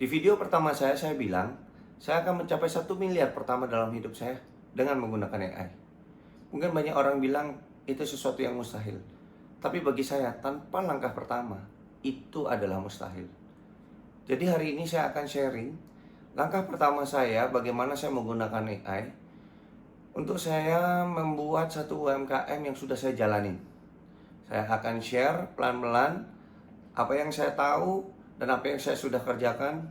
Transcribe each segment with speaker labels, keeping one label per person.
Speaker 1: Di video pertama saya bilang, saya akan mencapai 1 miliar pertama dalam hidup saya dengan menggunakan AI. Mungkin banyak orang bilang itu sesuatu yang mustahil. Tapi bagi saya, tanpa langkah pertama, itu adalah mustahil. Jadi hari ini saya akan sharing langkah pertama saya bagaimana saya menggunakan AI untuk saya membuat satu UMKM yang sudah saya jalanin. Saya akan share pelan-pelan apa yang saya tahu dan apa yang saya sudah kerjakan,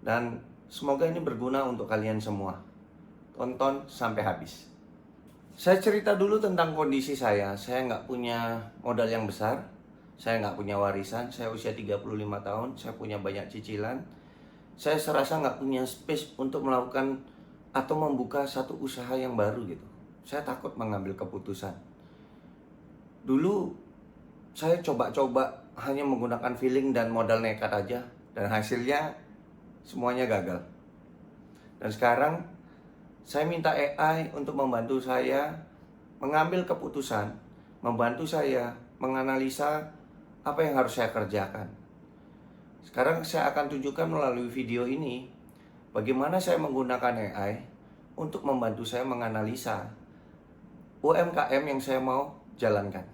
Speaker 1: dan semoga ini berguna untuk kalian semua. Tonton sampai habis. Saya cerita dulu tentang kondisi saya. Saya nggak punya modal yang besar. Saya nggak punya warisan. Saya usia 35 tahun. Saya punya banyak cicilan. Saya serasa nggak punya space untuk melakukan atau membuka satu usaha yang baru gitu. Saya takut mengambil keputusan. Dulu saya coba-coba hanya menggunakan feeling dan modal nekat aja. Dan hasilnya semuanya gagal. Dan sekarang saya minta AI untuk membantu saya mengambil keputusan, membantu saya menganalisa apa yang harus saya kerjakan. Sekarang saya akan tunjukkan melalui video ini bagaimana saya menggunakan AI untuk membantu saya menganalisa UMKM yang saya mau jalankan.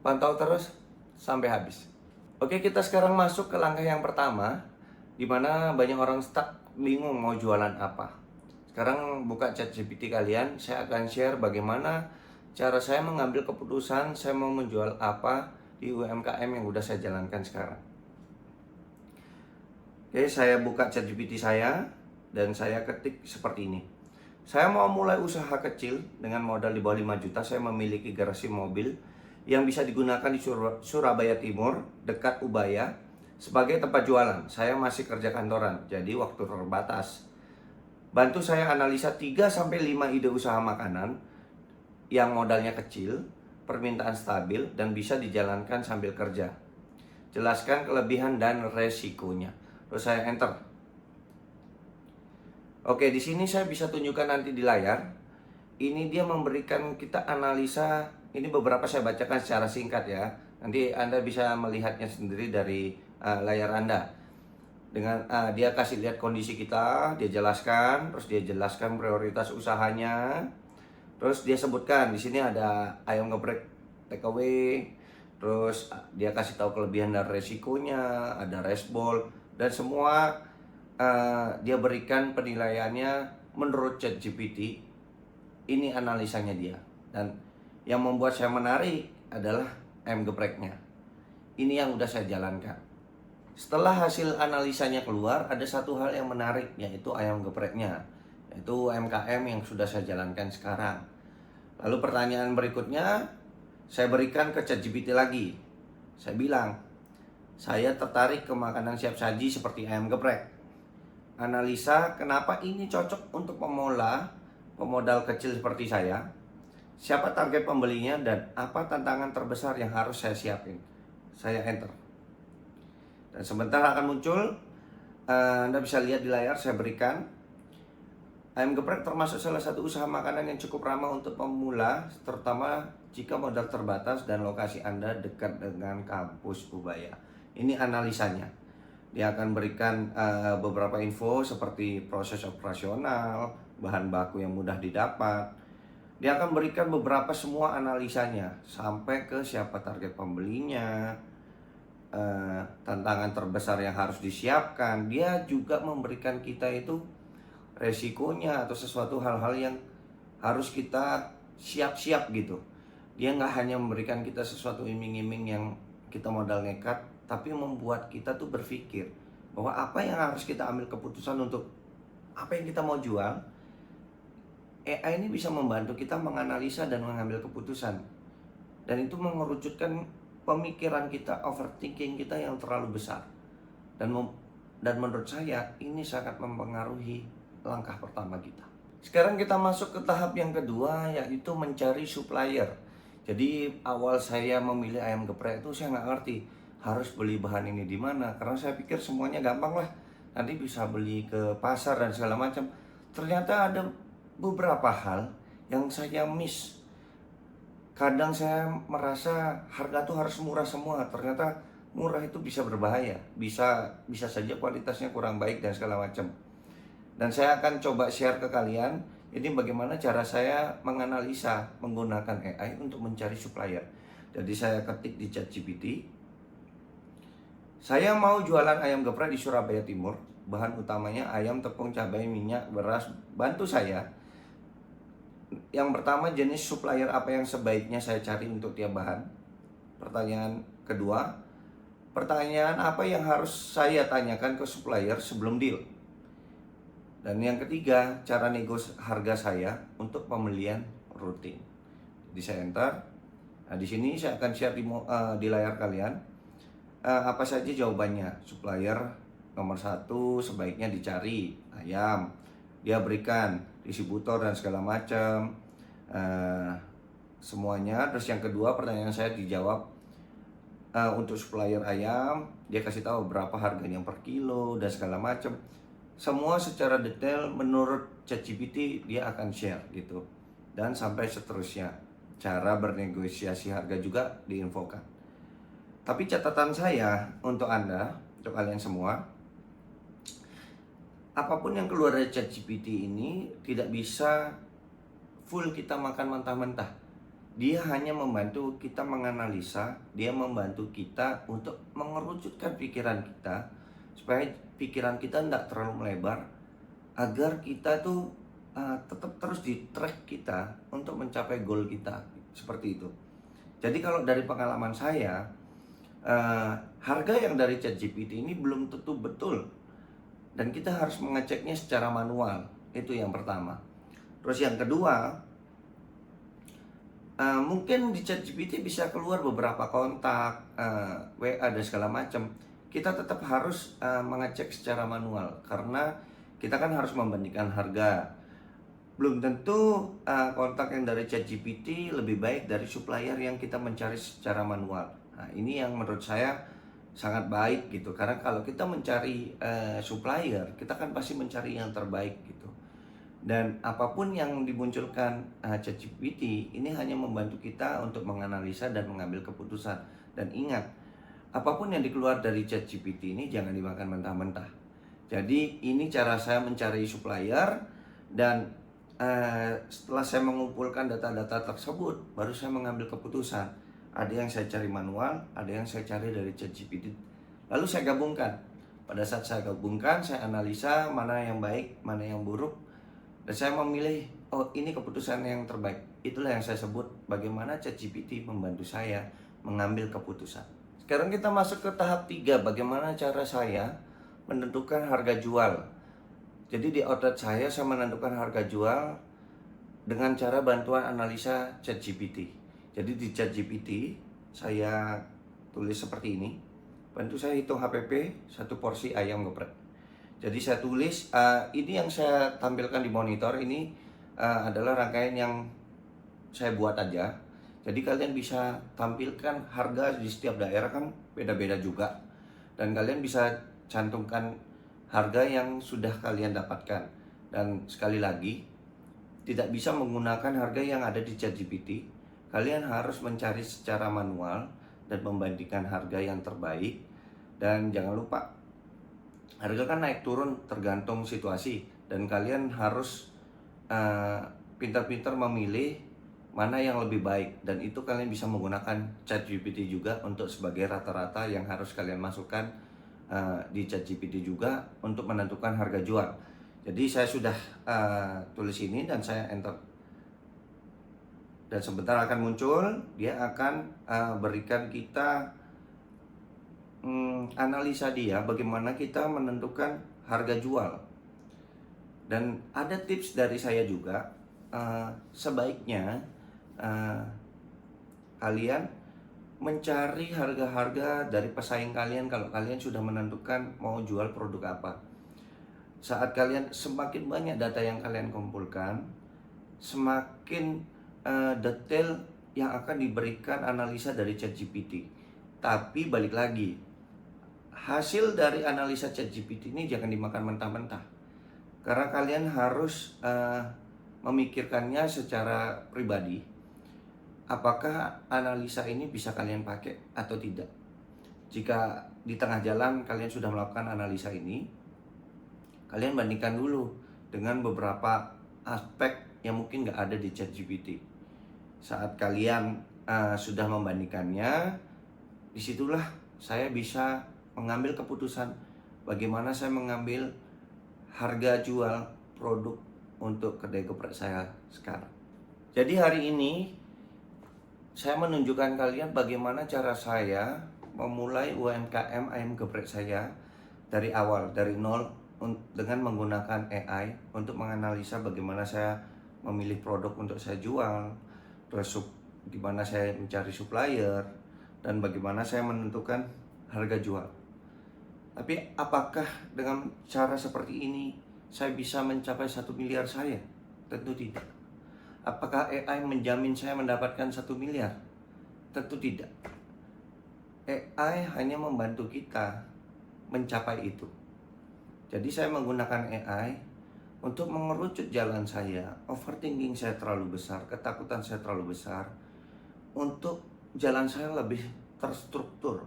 Speaker 1: Pantau terus sampai habis. Oke, kita sekarang masuk ke langkah yang pertama, di mana banyak orang stuck bingung mau jualan apa. Sekarang buka ChatGPT kalian, saya akan share bagaimana cara saya mengambil keputusan saya mau menjual apa di UMKM yang udah saya jalankan sekarang. Oke, saya buka ChatGPT saya dan saya ketik seperti ini. Saya mau mulai usaha kecil dengan modal di bawah 5 juta. Saya memiliki garasi mobil yang bisa digunakan di Surabaya Timur, dekat Ubaya, sebagai tempat jualan. Saya masih kerja kantoran, jadi waktu terbatas. Bantu saya analisa 3-5 ide usaha makanan yang modalnya kecil, permintaan stabil, dan bisa dijalankan sambil kerja. Jelaskan kelebihan dan resikonya. Terus saya enter. Oke, di sini saya bisa tunjukkan nanti di layar. Ini dia memberikan kita analisa. Ini beberapa saya bacakan secara singkat ya. Nanti Anda bisa melihatnya sendiri dari layar Anda. Dengan dia kasih lihat kondisi kita, dia jelaskan, terus dia jelaskan prioritas usahanya, terus dia sebutkan di sini ada ayam geprek takeaway, terus dia kasih tahu kelebihan dan resikonya, ada resbol, dan semua dia berikan penilaiannya menurut ChatGPT. Ini analisanya dia, dan yang membuat saya menarik adalah ayam gepreknya. Ini yang udah saya jalankan. Setelah hasil analisanya keluar, ada satu hal yang menarik, yaitu ayam gepreknya, yaitu UMKM yang sudah saya jalankan sekarang. Lalu pertanyaan berikutnya, saya berikan ke ChatGPT lagi. Saya bilang, saya tertarik ke makanan siap saji seperti ayam geprek. Analisa kenapa ini cocok untuk pemodal kecil seperti saya. Siapa target pembelinya dan apa tantangan terbesar yang harus saya siapin. Saya enter. Dan sebentar akan muncul, Anda bisa lihat di layar saya berikan. Ayam geprek termasuk salah satu usaha makanan yang cukup ramah untuk pemula, terutama jika modal terbatas dan lokasi Anda dekat dengan kampus Ubaya. Ini analisanya. Dia akan berikan beberapa info seperti proses operasional, bahan baku yang mudah didapat. Dia akan berikan beberapa semua analisanya, sampai ke siapa target pembelinya, tantangan terbesar yang harus disiapkan. Dia juga memberikan kita itu resikonya atau sesuatu hal-hal yang harus kita siap-siap gitu. Dia nggak hanya memberikan kita sesuatu iming-iming yang kita modal nekat, tapi membuat kita tuh berpikir bahwa apa yang harus kita ambil keputusan untuk apa yang kita mau jual. AI ini bisa membantu kita menganalisa dan mengambil keputusan, dan itu mengerucutkan pemikiran kita, overthinking kita yang terlalu besar. Dan menurut saya ini sangat mempengaruhi langkah pertama kita. Sekarang kita masuk ke tahap yang kedua, yaitu mencari supplier. Jadi awal saya memilih ayam geprek itu saya nggak ngerti harus beli bahan ini di mana, karena saya pikir semuanya gampang lah, nanti bisa beli ke pasar dan segala macam. Ternyata ada beberapa hal yang saya miss. Kadang saya merasa harga tuh harus murah semua, ternyata murah itu bisa berbahaya, bisa saja kualitasnya kurang baik dan segala macam. Dan saya akan coba share ke kalian ini bagaimana cara saya menganalisa menggunakan AI untuk mencari supplier. Jadi saya ketik di ChatGPT, saya mau jualan ayam geprek di Surabaya Timur, bahan utamanya ayam, tepung, cabai, minyak, beras. Bantu saya. Yang pertama, jenis supplier apa yang sebaiknya saya cari untuk tiap bahan. Pertanyaan kedua, pertanyaan apa yang harus saya tanyakan ke supplier sebelum deal. Dan yang ketiga, cara negosiasi harga saya untuk pembelian rutin. Jadi saya enter. Nah, di sini saya akan share di layar kalian apa saja jawabannya. Supplier nomor 1 sebaiknya dicari ayam. Dia berikan distributor dan segala macam semuanya. Terus yang kedua, pertanyaan saya dijawab untuk supplier ayam, dia kasih tahu berapa harganya per kilo dan segala macam. Semua secara detail menurut ChatGPT dia akan share gitu. Dan sampai seterusnya. Cara bernegosiasi harga juga diinfokan. Tapi catatan saya untuk Anda, untuk kalian semua, apapun yang keluar dari ChatGPT ini tidak bisa full kita makan mentah-mentah. Dia hanya membantu kita menganalisa, dia membantu kita untuk mengerucutkan pikiran kita supaya pikiran kita tidak terlalu melebar, agar kita tuh tetap terus di track kita untuk mencapai goal kita, seperti itu. Jadi kalau dari pengalaman saya, harga yang dari ChatGPT ini belum tentu betul, dan kita harus mengeceknya secara manual. Itu yang pertama. Terus yang kedua, mungkin di ChatGPT bisa keluar beberapa kontak, WA dan segala macam. Kita tetap harus mengecek secara manual karena kita kan harus membandingkan harga. Belum tentu kontak yang dari ChatGPT lebih baik dari supplier yang kita mencari secara manual. Nah, ini yang menurut saya sangat baik gitu. Karena kalau kita mencari supplier, kita kan pasti mencari yang terbaik gitu. Dan apapun yang dimunculkan ChatGPT ini hanya membantu kita untuk menganalisa dan mengambil keputusan. Dan ingat, apapun yang dikeluar dari ChatGPT ini jangan dimakan mentah-mentah. Jadi ini cara saya mencari supplier, dan setelah saya mengumpulkan data-data tersebut, baru saya mengambil keputusan. Ada yang saya cari manual, ada yang saya cari dari ChatGPT. Lalu saya gabungkan. Pada saat saya gabungkan, saya analisa mana yang baik, mana yang buruk, dan saya memilih, oh ini keputusan yang terbaik. Itulah yang saya sebut bagaimana ChatGPT membantu saya mengambil keputusan. Sekarang kita masuk ke tahap 3, bagaimana cara saya menentukan harga jual. Jadi di outlet saya menentukan harga jual dengan cara bantuan analisa ChatGPT. Jadi di ChatGPT saya tulis seperti ini. Bantu saya hitung HPP 1 porsi ayam geprek. Jadi saya tulis, ini yang saya tampilkan di monitor ini adalah rangkaian yang saya buat aja. Jadi kalian bisa tampilkan harga di setiap daerah kan beda-beda juga. Dan kalian bisa cantumkan harga yang sudah kalian dapatkan. Dan sekali lagi, tidak bisa menggunakan harga yang ada di ChatGPT. Kalian harus mencari secara manual dan membandingkan harga yang terbaik. Dan jangan lupa, harga kan naik turun tergantung situasi, dan kalian harus pintar-pintar memilih mana yang lebih baik, dan itu kalian bisa menggunakan ChatGPT juga untuk sebagai rata-rata yang harus kalian masukkan di ChatGPT juga untuk menentukan harga jual. Jadi saya sudah tulis ini dan saya enter, dan sebentar akan muncul, dia akan berikan kita analisa dia bagaimana kita menentukan harga jual. Dan ada tips dari saya juga, sebaiknya kalian mencari harga-harga dari pesaing kalian kalau kalian sudah menentukan mau jual produk apa. Saat kalian semakin banyak data yang kalian kumpulkan, semakin detail yang akan diberikan analisa dari ChatGPT. Tapi balik lagi, hasil dari analisa ChatGPT ini jangan dimakan mentah-mentah, karena kalian harus memikirkannya secara pribadi. Apakah analisa ini bisa kalian pakai atau tidak? Jika di tengah jalan kalian sudah melakukan analisa ini, kalian bandingkan dulu dengan beberapa aspek yang mungkin nggak ada di ChatGPT. Saat kalian sudah membandingkannya, disitulah saya bisa mengambil keputusan bagaimana saya mengambil harga jual produk untuk kedai geprek saya sekarang. Jadi hari ini saya menunjukkan kalian bagaimana cara saya memulai UMKM ayam geprek saya dari awal, dari nol, dengan menggunakan AI untuk menganalisa bagaimana saya memilih produk untuk saya jual, terus di mana saya mencari supplier, dan bagaimana saya menentukan harga jual. Tapi apakah dengan cara seperti ini saya bisa mencapai 1 miliar saya? Tentu tidak. Apakah AI menjamin saya mendapatkan 1 miliar? Tentu tidak. AI hanya membantu kita mencapai itu. Jadi saya menggunakan AI untuk mengerucut jalan saya. Overthinking saya terlalu besar, ketakutan saya terlalu besar, untuk jalan saya lebih terstruktur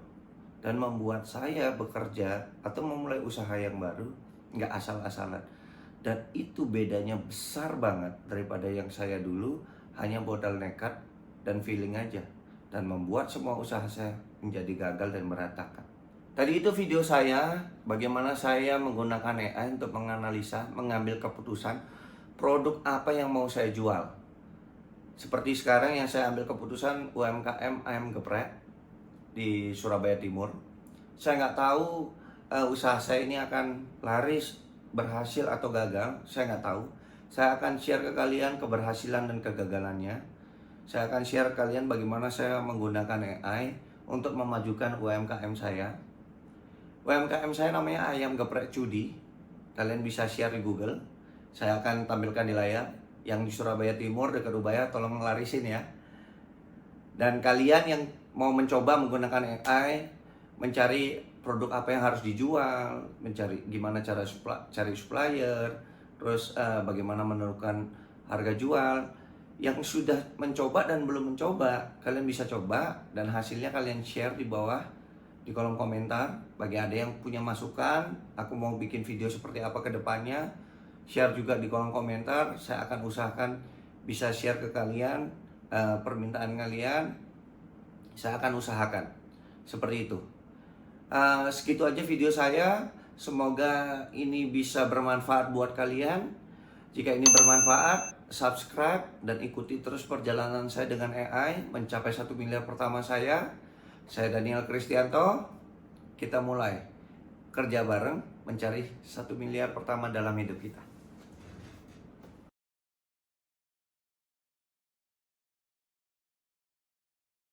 Speaker 1: dan membuat saya bekerja atau memulai usaha yang baru nggak asal-asalan. Dan itu bedanya besar banget daripada yang saya dulu hanya modal nekat dan feeling aja, dan membuat semua usaha saya menjadi gagal dan berantakan. Tadi itu video saya bagaimana saya menggunakan AI untuk menganalisa, mengambil keputusan produk apa yang mau saya jual. Seperti sekarang yang saya ambil keputusan UMKM ayam geprek di Surabaya Timur. Saya nggak tahu usaha saya ini akan laris, berhasil atau gagal. Saya nggak tahu. Saya akan share ke kalian keberhasilan dan kegagalannya. Saya akan share ke kalian bagaimana saya menggunakan AI untuk memajukan UMKM saya. UMKM saya namanya ayam geprek Cudi. Kalian bisa share di Google. Saya akan tampilkan di layar. Yang di Surabaya Timur dekat Ubaya, tolong larisin ya. Dan kalian yang mau mencoba menggunakan AI, mencari produk apa yang harus dijual, mencari gimana cara cari supplier, terus bagaimana menentukan harga jual. Yang sudah mencoba dan belum mencoba, kalian bisa coba dan hasilnya kalian share di bawah di kolom komentar. Bagi ada yang punya masukan, aku mau bikin video seperti apa ke depannya, share juga di kolom komentar. Saya akan usahakan bisa share ke kalian permintaan kalian. Saya akan usahakan seperti itu. Segitu aja video saya. Semoga ini bisa bermanfaat buat kalian. Jika ini bermanfaat, subscribe dan ikuti terus perjalanan saya dengan AI mencapai 1 miliar pertama saya. Saya Daniel Kristianto. Kita mulai kerja bareng mencari 1 miliar pertama dalam hidup kita.